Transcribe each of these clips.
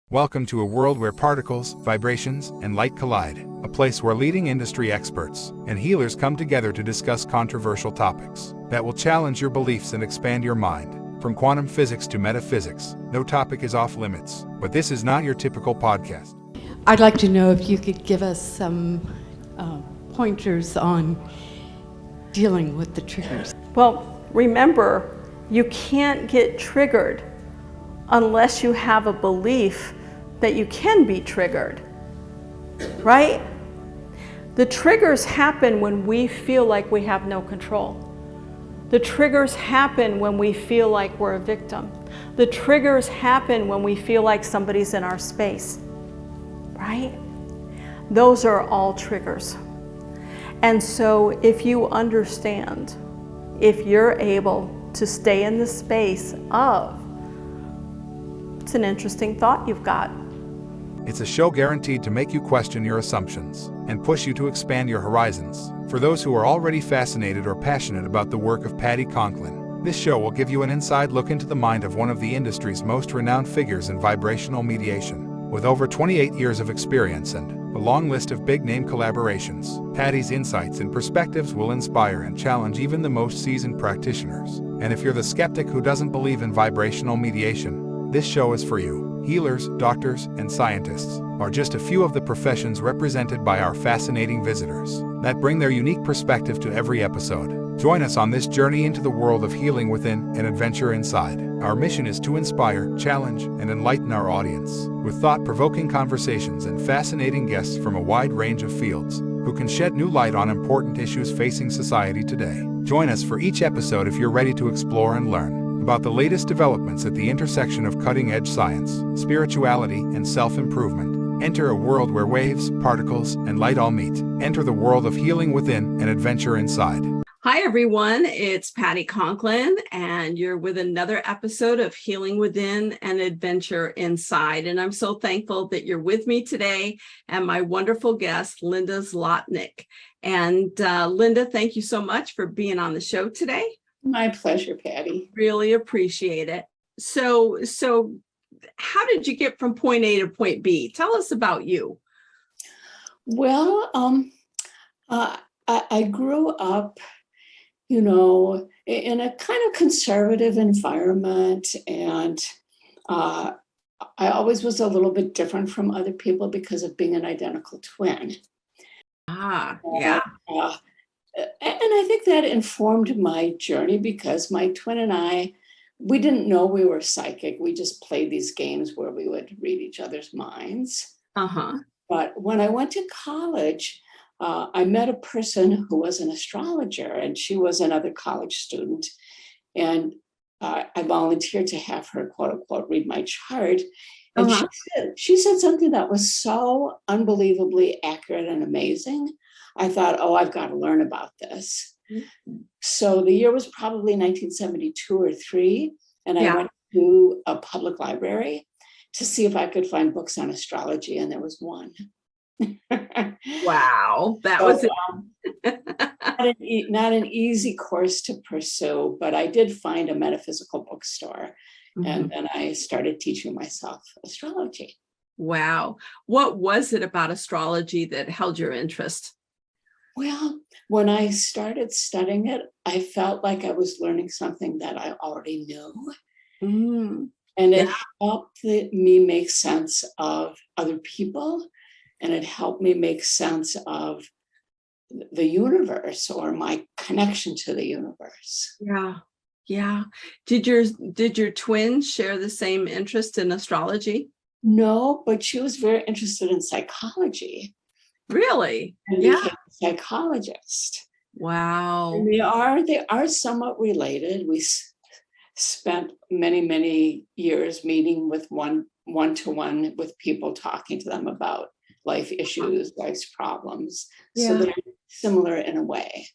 Welcome to a world where particles, vibrations, and light collide, a place where leading industry experts and healers come together to discuss controversial topics that will challenge your beliefs and expand your mind. From quantum physics to metaphysics, no topic is off limits, but this is not your typical podcast. I'd like to know if you could give us some pointers on dealing with the triggers. Well, remember, you can't get triggered unless you have a belief that you can be triggered, right? The triggers happen when we feel like we have no control. The triggers happen when we feel like we're a victim. The triggers happen when we feel like somebody's in our space, right? Those are all triggers. And so if you understand, if you're able to stay in the space of, it's an interesting thought you've got. It's a show guaranteed to make you question your assumptions and push you to expand your horizons. For those who are already fascinated or passionate about the work of Patti Conklin, this show will give you an inside look into the mind of one of the industry's most renowned figures in vibrational mediation. With over 28 years of experience and a long list of big-name collaborations, Patti's insights and perspectives will inspire and challenge even the most seasoned practitioners. And if you're the skeptic who doesn't believe in vibrational mediation, this show is for you. Healers, doctors, and scientists are just a few of the professions represented by our fascinating visitors that bring their unique perspective to every episode. Join us on this journey into the world of healing within and adventure inside. Our mission is to inspire, challenge, and enlighten our audience with thought-provoking conversations and fascinating guests from a wide range of fields who can shed new light on important issues facing society today. Join us for each episode if you're ready to explore and learn about the latest developments at the intersection of cutting-edge science, spirituality, and self-improvement. Enter a world where waves, particles, and light all meet. Enter the world of healing within and adventure inside. Hi, everyone. It's Patti Conklin, and you're with another episode of Healing Within and Adventure Inside. And I'm so thankful that you're with me today and my wonderful guest, Linda Zlotnick. And Linda, thank you so much for being on the show today. My pleasure, Patti. Really appreciate it. So how did you get from point A to point B? Tell us about you. Well, I grew up, in a kind of conservative environment, and I always was a little bit different from other people because of being an identical twin. Yeah. And I think that informed my journey because my twin and I, we didn't know we were psychic. We just played these games where we would read each other's minds. But when I went to college, I met a person who was an astrologer, and she was another college student. And I volunteered to have her, quote unquote, read my chart. And she said something that was so unbelievably accurate and amazing. I thought, I've got to learn about this. So the year was probably 1972 or 3. And I went to a public library to see if I could find books on astrology. And there was one. Wow. That was it. Not an easy course to pursue, but I did find a metaphysical bookstore. And then I started teaching myself astrology. Wow. What was it about astrology that held your interest? Well, when I started studying it, I felt like I was learning something that I already knew. And it helped me make sense of other people, and it helped me make sense of the universe or my connection to the universe. Yeah. Did your twin share the same interest in astrology? No, but she was very interested in psychology. Really? And became a psychologist. Wow. And they are somewhat related. We spent many years meeting with one-to-one with people, talking to them about life issues, life's problems. Yeah. So they're similar in a way.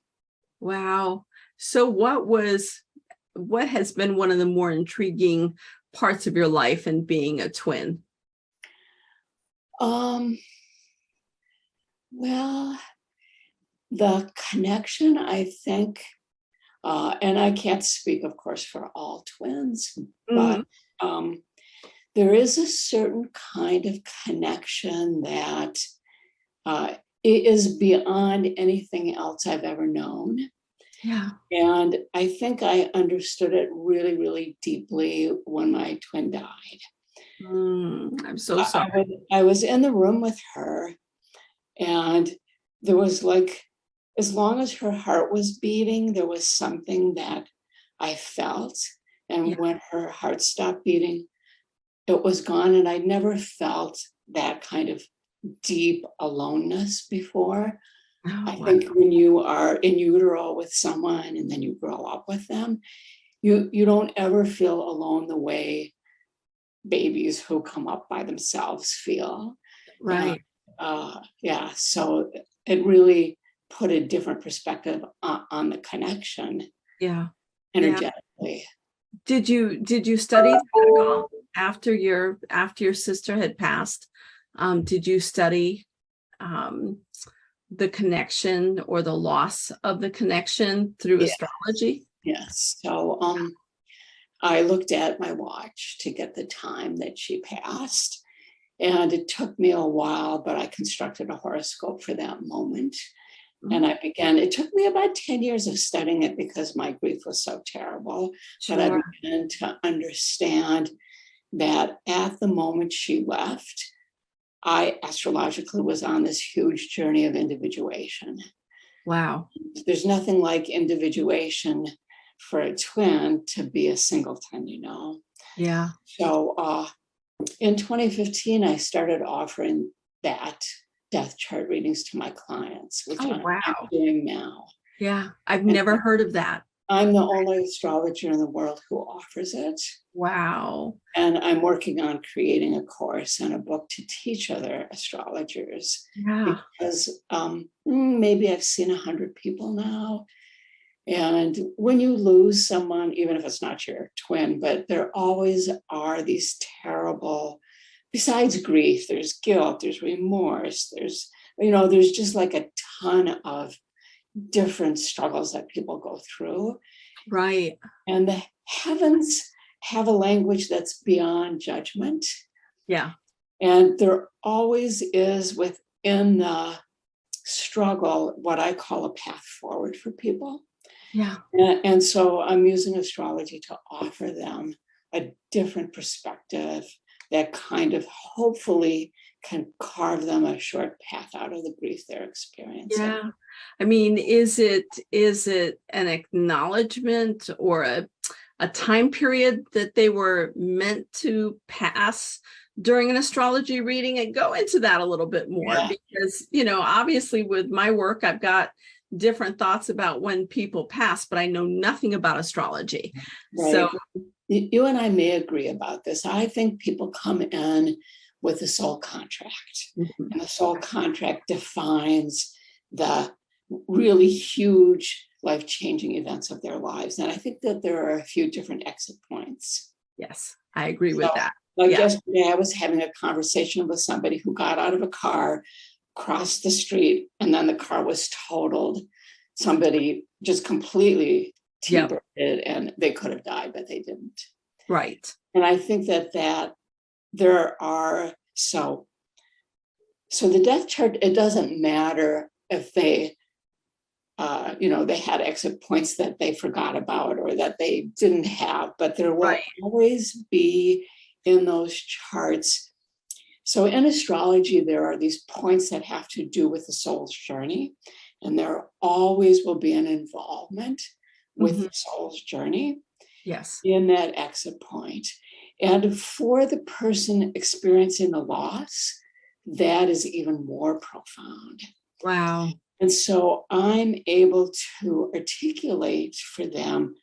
Wow. So what has been one of the more intriguing parts of your life in being a twin? Well, the connection, I think, and I can't speak, of course, for all twins, but there is a certain kind of connection that is beyond anything else I've ever known. Yeah. And I think I understood it really, really deeply when my twin died. I'm so sorry. I was in the room with her, and there was like, as long as her heart was beating, there was something that I felt. And Yeah. when her heart stopped beating, it was gone. And I never felt that kind of deep aloneness before. Oh, I wow. think when you are in utero with someone and then you grow up with them, you don't ever feel alone the way babies who come up by themselves feel. Right. Yeah, so it really put a different perspective on the connection Yeah. energetically. Did you study that at all after your sister had passed? Did you study the connection or the loss of the connection through astrology? Yes. So I looked at my watch to get the time that she passed. And it took me a while, but I constructed a horoscope for that moment. And it took me about 10 years of studying it because my grief was so terrible. Sure. But I began to understand that at the moment she left, I astrologically was on this huge journey of individuation. Wow. There's nothing like individuation for a twin to be a singleton, Yeah. So in 2015, I started offering that death chart readings to my clients, which I'm doing now. Yeah. I've never heard of that. I'm the only astrologer in the world who offers it. Wow. And I'm working on creating a course and a book to teach other astrologers. Yeah. Because maybe I've seen 100 people now. And when you lose someone, even if it's not your twin, but there always are these terrible, besides grief, there's guilt, there's remorse, there's just like a ton of different struggles that people go through. Right. And the heavens have a language that's beyond judgment. Yeah. And there always is within the struggle what I call a path forward for people. Yeah. And so I'm using astrology to offer them a different perspective that kind of hopefully can carve them a short path out of the grief they're experiencing. Yeah. I mean, is it an acknowledgement or a time period that they were meant to pass during an astrology reading? And go into that a little bit more, because, obviously with my work, I've got different thoughts about when people pass, but I know nothing about astrology. Right. So you and I may agree about this. I think people come in with a soul contract, and the soul contract defines the really huge life-changing events of their lives. And I think that there are a few different exit points. yes, I agree with that. Like yesterday, I was having a conversation with somebody who got out of a car, crossed the street, and then the car was totaled. Somebody just completely T-birded, and they could have died, but they didn't. Right. And I think that there are, so the death chart, it doesn't matter if they, they had exit points that they forgot about or that they didn't have, but there will always be in those charts. So in astrology, there are these points that have to do with the soul's journey, and there always will be an involvement with the soul's journey in that exit point. And for the person experiencing the loss, that is even more profound. Wow. And so I'm able to articulate for them,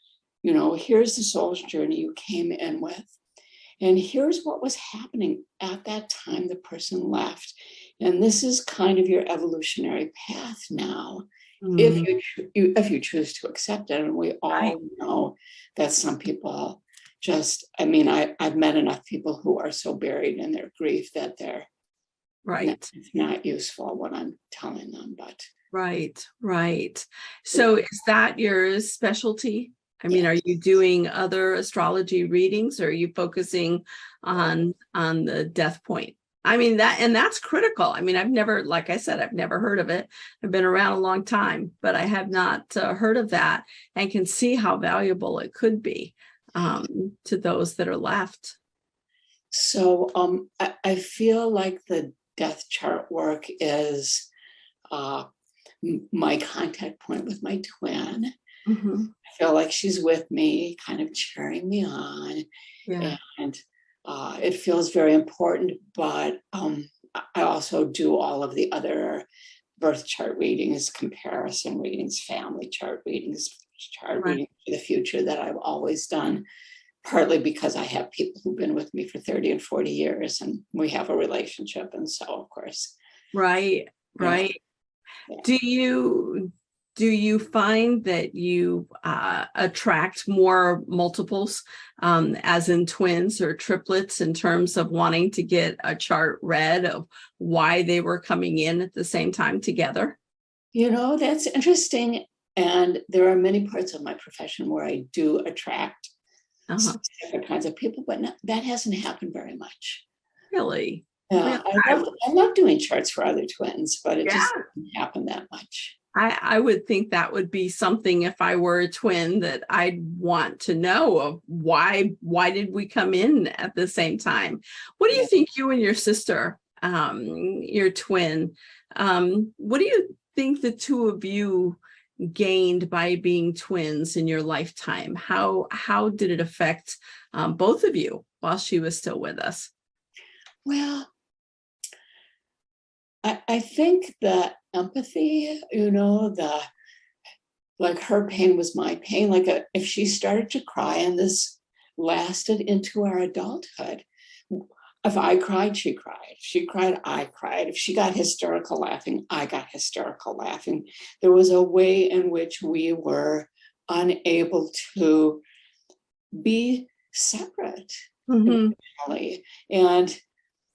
here's the soul's journey you came in with. And here's what was happening at that time the person left. And this is kind of your evolutionary path now, if you choose to accept it. And we all know that some people I've met enough people who are so buried in their grief that they're it's not useful what I'm telling them. But right. So is that your specialty? I mean, are you doing other astrology readings, or are you focusing on the death point? I mean, that's critical. I mean, I've never, like I said, I've never heard of it. I've been around a long time, but I have not heard of that, and can see how valuable it could be to those that are left. So I feel like the death chart work is my contact point with my twin. Mm-hmm. I feel like she's with me, kind of cheering me on. Yeah. And it feels very important, but I also do all of the other birth chart readings, comparison readings, family chart readings, chart Right. readings for the future that I've always done, partly because I have people who've been with me for 30 and 40 years and we have a relationship. And so, of course. Right. Right. Yeah. Do you find that you attract more multiples, as in twins or triplets, in terms of wanting to get a chart read of why they were coming in at the same time together? That's interesting. And there are many parts of my profession where I do attract specific kinds of people, but that hasn't happened very much. Really? Yeah, I love doing charts for other twins, but it just Yeah. doesn't happen that much. I would think that would be something, if I were a twin, that I'd want to know of why did we come in at the same time? What do you think, you and your sister, your twin, what do you think the two of you gained by being twins in your lifetime? How did it affect both of you while she was still with us? Well, I think the empathy, like her pain was my pain. Like if she started to cry and this lasted into our adulthood, if I cried, she cried. If she cried, I cried. If she got hysterical laughing, I got hysterical laughing. There was a way in which we were unable to be separate emotionally. And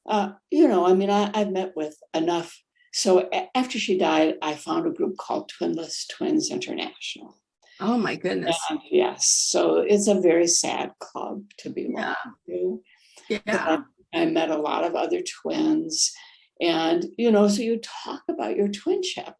I've met with enough. So after she died, I found a group called Twinless Twins International. Oh my goodness. And yes, so it's a very sad club to belong to. Yeah. But I met a lot of other twins. And, so you talk about your twinship,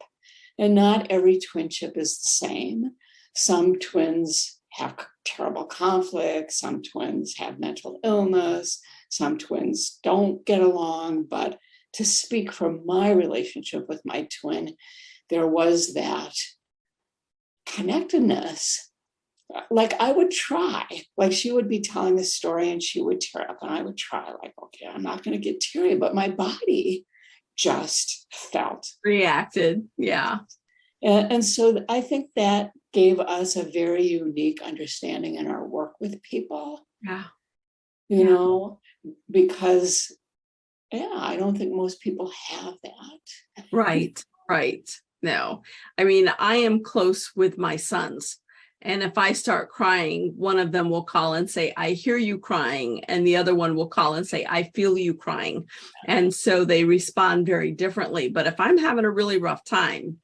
and not every twinship is the same. Some twins have terrible conflict. Some twins have mental illness. Some twins don't get along. But to speak from my relationship with my twin, there was that connectedness. Like I would try, like she would be telling a story and she would tear up, and I would try, like, okay, I'm not going to get teary, but my body just reacted. Yeah. And so I think that gave us a very unique understanding in our work with people. Yeah. Because I don't think most people have that. Right. No, I mean, I am close with my sons. And if I start crying, one of them will call and say, I hear you crying. And the other one will call and say, I feel you crying. And so they respond very differently. But if I'm having a really rough time,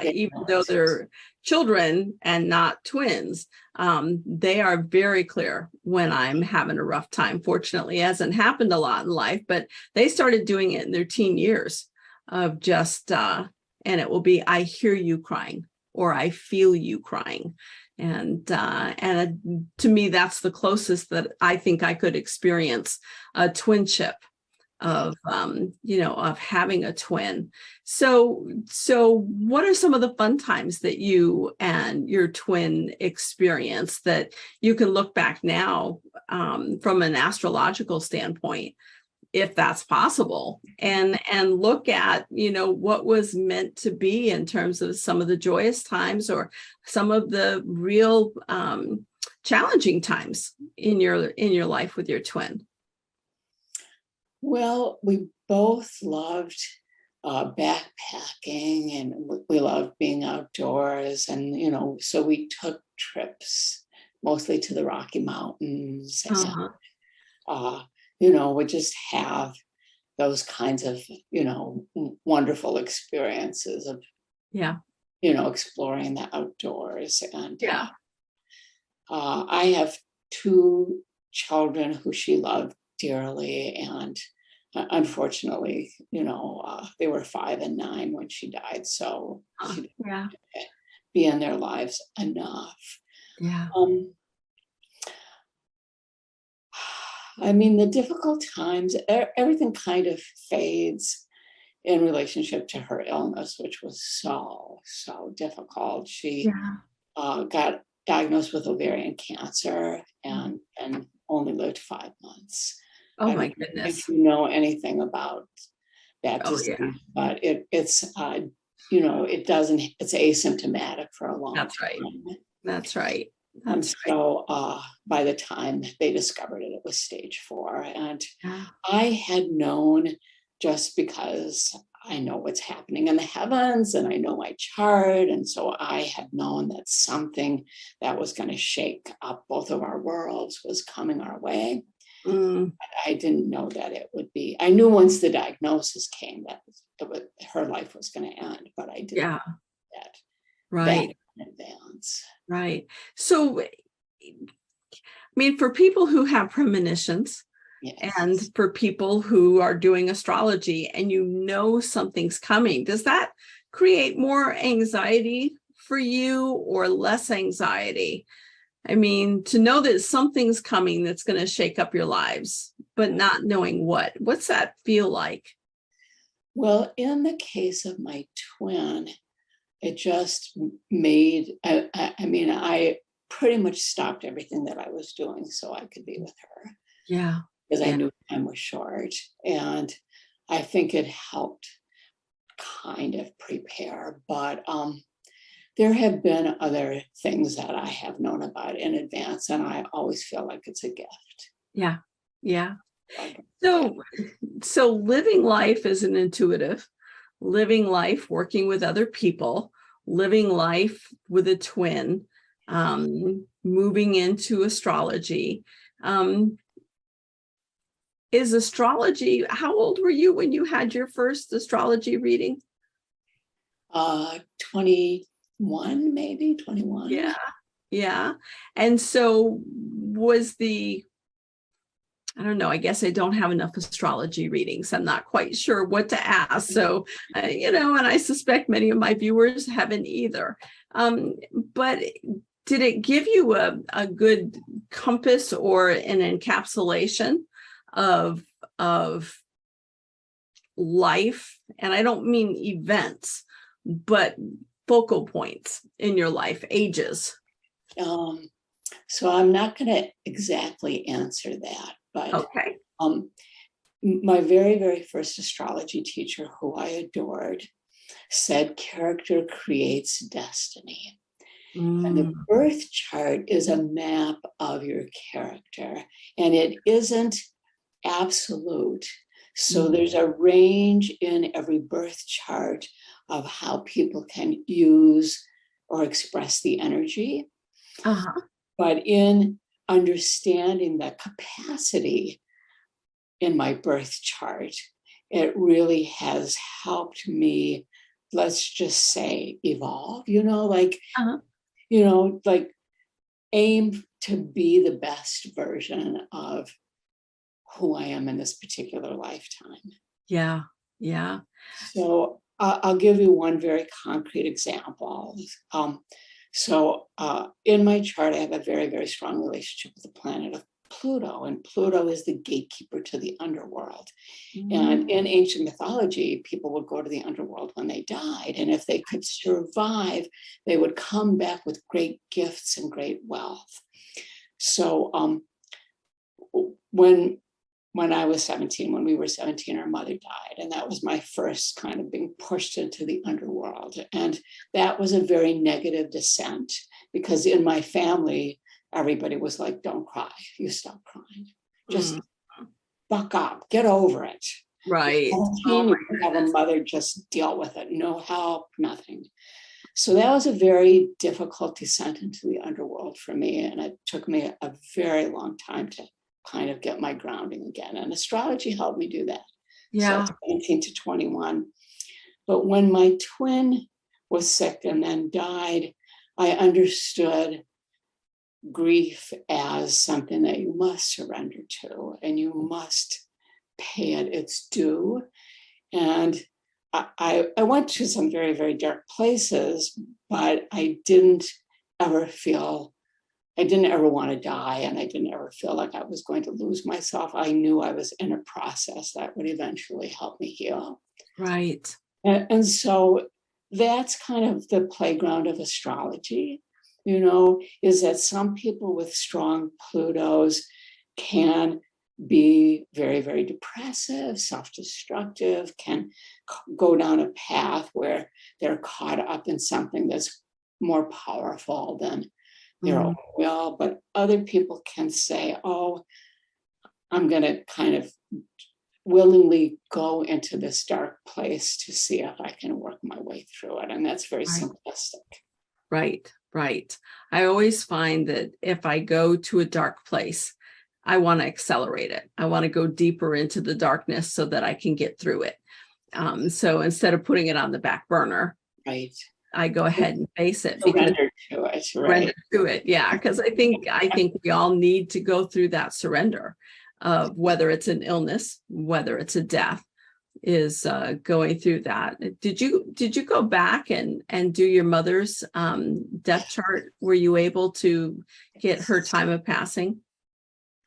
even though they're children and not twins, they are very clear when I'm having a rough time. Fortunately, it hasn't happened a lot in life, but they started doing it in their teen years of just, and it will be, I hear you crying, or I feel you crying. And to me, that's the closest that I think I could experience a twinship of, of having a twin. So what are some of the fun times that you and your twin experience that you can look back now from an astrological standpoint, if that's possible, and look at, what was meant to be in terms of some of the joyous times or some of the real challenging times in your life with your twin? Well, we both loved backpacking, and we loved being outdoors. And, so we took trips mostly to the Rocky Mountains. And, we just have those kinds of, wonderful experiences of, exploring the outdoors. And I have two children who she loved dearly, and unfortunately, they were 5 and 9 when she died, so she didn't Yeah. be in their lives enough. Yeah. I mean, the difficult times, everything kind of fades in relationship to her illness, which was so difficult. She got diagnosed with ovarian cancer and only lived 5 months. Oh I my don't know goodness. if you know anything about that Oh disease, yeah. but it's it doesn't, it's asymptomatic for a long That's right. time. That's right. And That's right. so by the time they discovered it, it was stage 4. And Yeah. I had known, just because I know what's happening in the heavens and I know my chart. And so I had known that something that was going to shake up both of our worlds was coming our way. Mm, I didn't know that it would be. I knew once the diagnosis came that her life was going to end, but I didn't know that right. in advance. Right. So, I mean, for people who have premonitions, Yes. and for people who are doing astrology and something's coming, does that create more anxiety for you or less anxiety? I mean, to know that something's coming that's going to shake up your lives, but not knowing what's that feel like? Well, in the case of my twin, it just made, I pretty much stopped everything that I was doing so I could be with her. Yeah. Because I knew time was short. And I think it helped kind of prepare. But there have been other things that I have known about in advance, and I always feel like it's a gift. Yeah. Yeah. So living life as an intuitive, living life working with other people, living life with a twin, moving into astrology. Is astrology, how old were you when you had your first astrology reading? 21, maybe 21. Yeah. Yeah. And so I don't know, I guess I don't have enough astrology readings. I'm not quite sure what to ask. So, and I suspect many of my viewers haven't either. But did it give you a good compass or an encapsulation of life? And I don't mean events, but focal points in your life, ages. So I'm not going to exactly answer that, but okay. My very, very first astrology teacher, who I adored, said character creates destiny. And the birth chart is a map of your character, and it isn't absolute. So there's a range in every birth chart of how people can use or express the energy. But in understanding the capacity in my birth chart, it really has helped me, let's just say, evolve, like aim to be the best version of who I am in this particular lifetime. Yeah. Yeah. So I'll give you one very concrete example. So in my chart, I have a very, very strong relationship with the planet of Pluto, and Pluto is the gatekeeper to the underworld. And in ancient mythology, people would go to the underworld when they died, and if they could survive, they would come back with great gifts and great wealth. So when I was 17, when we were 17, our mother died. And that was my first kind of being pushed into the underworld. And that was a very negative descent, because in my family, everybody was like, don't cry, you stop crying. Just buck up, get over it. Right. You have a mother just deal with it, no help, nothing. So that was a very difficult descent into the underworld for me. And it took me a very long time to kind of get my grounding again. And astrology helped me do that. Yeah. So 18 to 21. But when my twin was sick and then died, I understood grief as something that you must surrender to and you must pay it its due. And I went to some very, very dark places, but I didn't ever want to die, and I didn't ever feel like I was going to lose myself. I knew I was in a process that would eventually help me heal. Right. And so that's kind of the playground of astrology, is that some people with strong Plutos can be very, very depressive, self-destructive, can go down a path where they're caught up in something that's more powerful than their own will. But other people can say, oh, I'm going to kind of willingly go into this dark place to see if I can work my way through it. And that's very simplistic. Right. I always find that if I go to a dark place, I want to accelerate it. I want to go deeper into the darkness so that I can get through it. So instead of putting it on the back burner, right, I go ahead and face it. Surrender to it, surrender to it. Yeah, because I think we all need to go through that surrender of whether it's an illness, whether it's a death, is going through that. Did you go back and do your mother's death chart? Were you able to get her time of passing?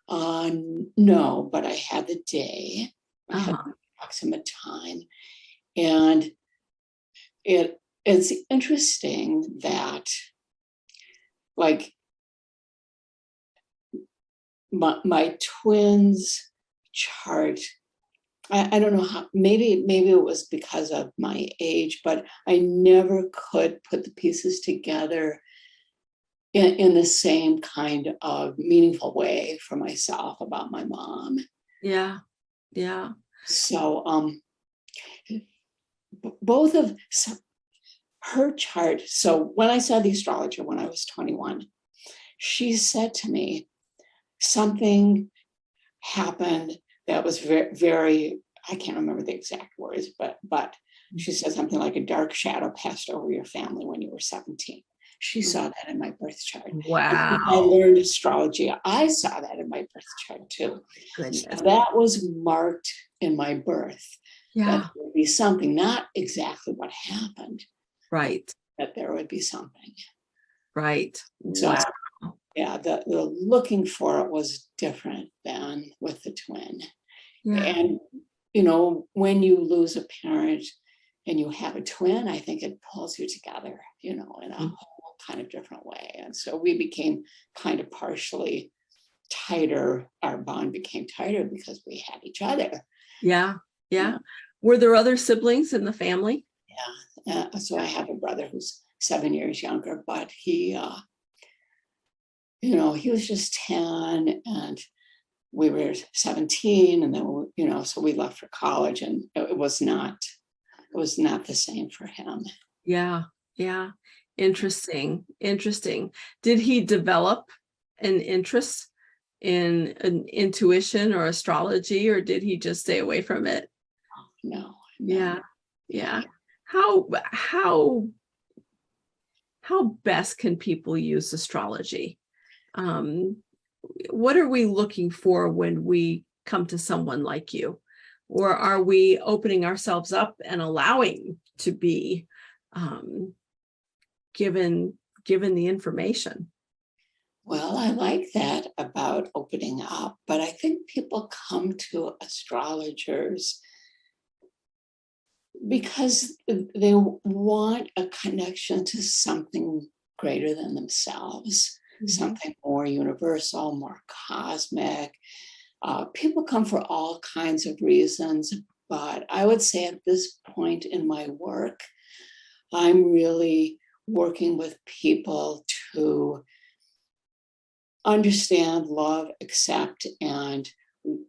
No, but I had the day. I had the approximate time, and it's interesting that, like, my twins' chart. I don't know how. Maybe it was because of my age, but I never could put the pieces together in the same kind of meaningful way for myself about my mom. Yeah. So both of her chart. So when I saw the astrologer when I was 21, she said to me, something happened that was very, very, I can't remember the exact words, but she said something like a dark shadow passed over your family when you were 17. She saw that in my birth chart. Wow. I learned astrology. I saw that in my birth chart too. Goodness. So that was marked in my birth. Yeah. That there would be something, not exactly what happened. Right. That there would be something. Right. So, wow. Yeah, the looking for it was different than with the twin. Yeah. And, when you lose a parent and you have a twin, I think it pulls you together, in a whole kind of different way. And so we became kind of partially tighter. Our bond became tighter because we had each other. Yeah. Were there other siblings in the family? Yeah. So I have a brother who's 7 years younger, but he was just 10 and we were 17, and then, so we left for college, and it was not the same for him. Yeah. Interesting. Did he develop an interest in an intuition or astrology, or did he just stay away from it? No. Yeah. How best can people use astrology? What are we looking for when we come to someone like you? Or are we opening ourselves up and allowing to be given the information? Well, I like that about opening up, but I think people come to astrologers because they want a connection to something greater than themselves, something more universal, more cosmic. People come for all kinds of reasons, but I would say at this point in my work, I'm really working with people to understand, love, accept, and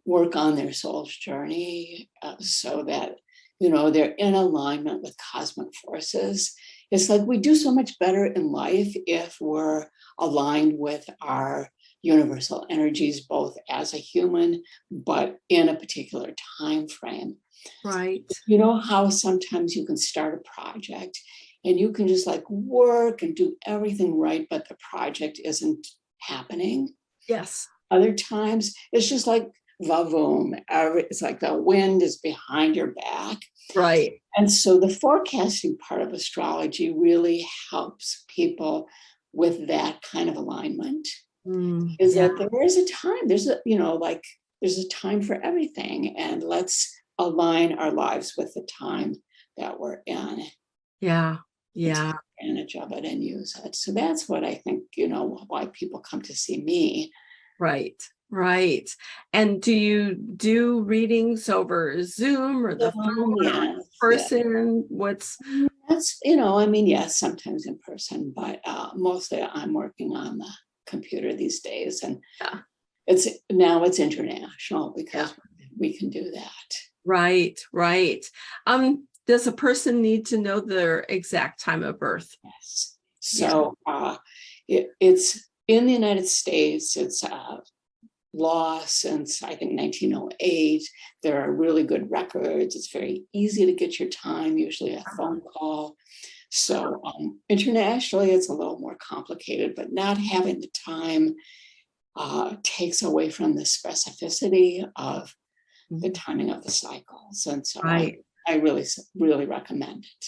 work on their soul's journey so that, they're in alignment with cosmic forces. It's like we do so much better in life if we're aligned with our universal energies, both as a human, but in a particular time frame. Right. You know how sometimes you can start a project and you can just work and do everything right, but the project isn't happening. Yes. Other times it's just like vavoom. It's like the wind is behind your back. Right. And so the forecasting part of astrology really helps people with that kind of alignment. Is Yeah. that there is a time, there's a time for everything, and let's align our lives with the time that we're in. Yeah. Take Yeah. advantage of it and use it. So that's what I think, why people come to see me. Right. Right. And do you do readings over Zoom or the phone or in Yes, person? What's that's, yes, sometimes in person, but mostly I'm working on the computer these days, and Yeah. it's international because we can do that. right, right. Does a person need to know their exact time of birth? Yes. So it's in the United States, it's law since I think 1908. There are really good records. It's very easy to get your time, usually a phone call. So internationally, it's a little more complicated, but not having the time takes away from the specificity of the timing of the cycles. And so Right. I really, really recommend it.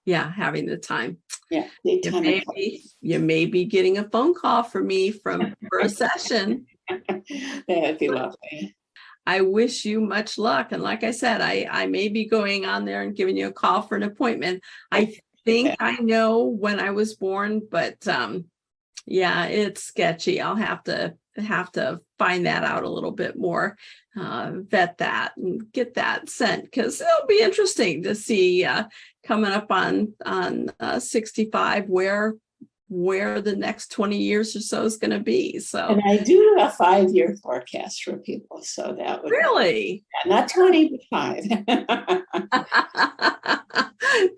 Yeah, having the time. Yeah, the time and You may be getting a phone call from me for a session. that'd be lovely. I wish you much luck. And like I said, I may be going on there and giving you a call for an appointment. I think I know when I was born, but yeah, it's sketchy. I'll have to find that out a little bit more, vet that and get that sent, because it'll be interesting to see coming up on 65 where the next 20 years or so is going to be. So, And I do a 5-year forecast for people, so that would really, not 20, but 5.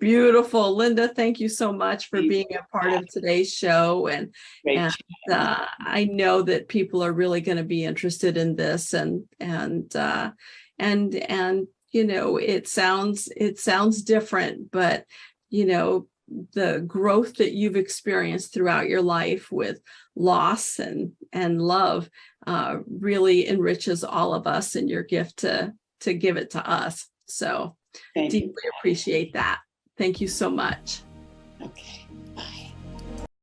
beautiful, Linda. Thank you so much for being a part of today's show, and I know that people are really going to be interested in this, and it sounds different, but the growth that you've experienced throughout your life with loss and love really enriches all of us, and your gift to give it to us. So deeply appreciate that. Thank you so much. Okay.